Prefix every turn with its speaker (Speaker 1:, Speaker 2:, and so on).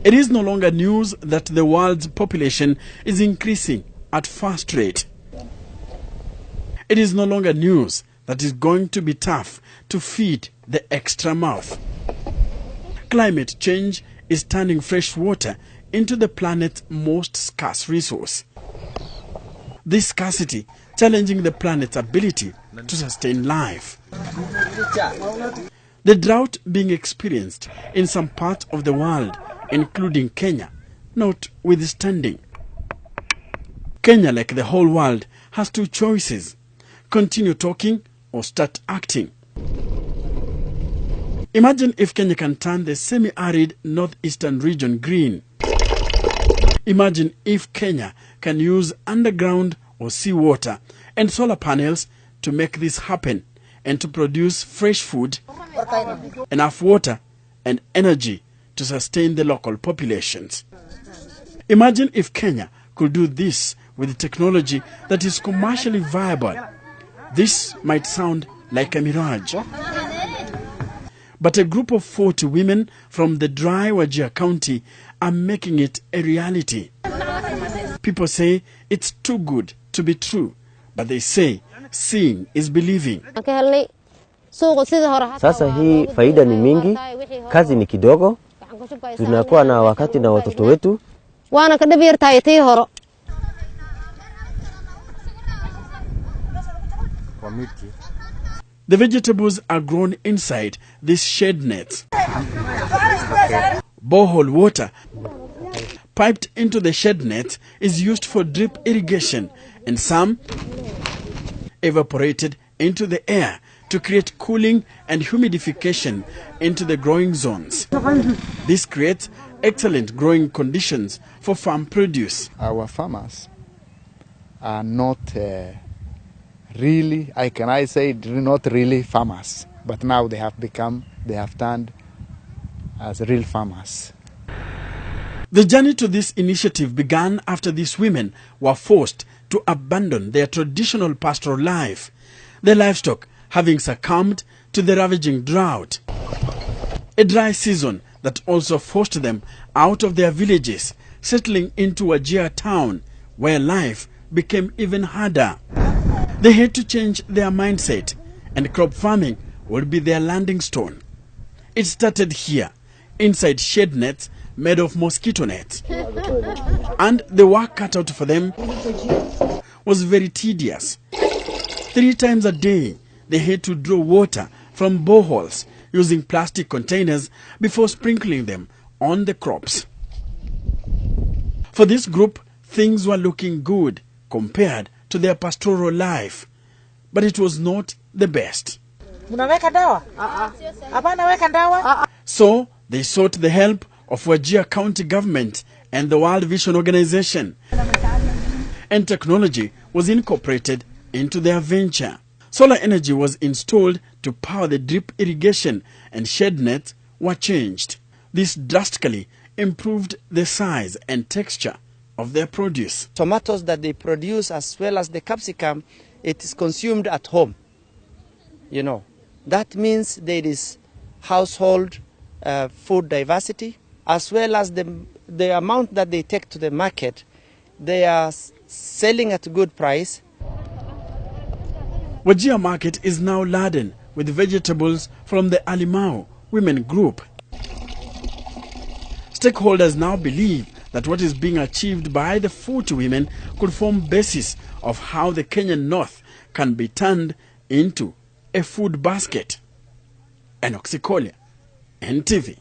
Speaker 1: It is no longer news that the world's population is increasing at fast rate. It is no longer news that it's going to be tough to feed the extra mouth. Climate change is turning fresh water into the planet's most scarce resource. This scarcity challenging the planet's ability to sustain life. The drought being experienced in some parts of the world, including Kenya, notwithstanding. Kenya, like the whole world, has two choices: continue talking or start acting. Imagine if Kenya can turn the semi-arid northeastern region green. Imagine if Kenya can use underground or seawater and solar panels to make this happen and to produce fresh food, enough water and energy to sustain the local populations. Imagine if Kenya could do this with technology that is commercially viable. This might sound like a mirage. But a group of 40 women from the dry Wajir County are making it a reality. People say it's too good to be true, but they say seeing is believing.
Speaker 2: Sasa hii faida ni mingi, kazi ni kidogo, tunakuwa na wakati na watoto wetu.
Speaker 1: The vegetables are grown inside these shade nets. Borehole water piped into the shade net is used for drip irrigation, and some evaporated into the air to create cooling and humidification into the growing zones. This creates excellent growing conditions for farm produce.
Speaker 3: Our farmers are not really, not really farmers, but now they have turned as real farmers.
Speaker 1: The journey to this initiative began after these women were forced to abandon their traditional pastoral life, their livestock having succumbed to the ravaging drought. A dry season that also forced them out of their villages, settling into Wajir town, where life became even harder. They had to change their mindset, and crop farming would be their landing stone. It started here, inside shade nets made of mosquito nets. And the work cut out for them was very tedious. 3 times a day, they had to draw water from boreholes using plastic containers before sprinkling them on the crops. For this group, things were looking good compared to their pastoral life, but it was not the best. So they sought the help of Wajir County government and the World Vision Organization, and technology was incorporated into their venture. Solar energy was installed to power the drip irrigation, and shade nets were changed. This drastically improved the size and texture of their produce.
Speaker 4: Tomatoes that they produce, as well as the capsicum, it is consumed at home. That means there is household food diversity, as well as the amount that they take to the market. They are selling at a good price.
Speaker 1: Wajir market is now laden with vegetables from the Alimau women group. Stakeholders now believe that what is being achieved by the 40 women could form basis of how the Kenyan North can be turned into a food basket. Enoch Sikolia, NTV.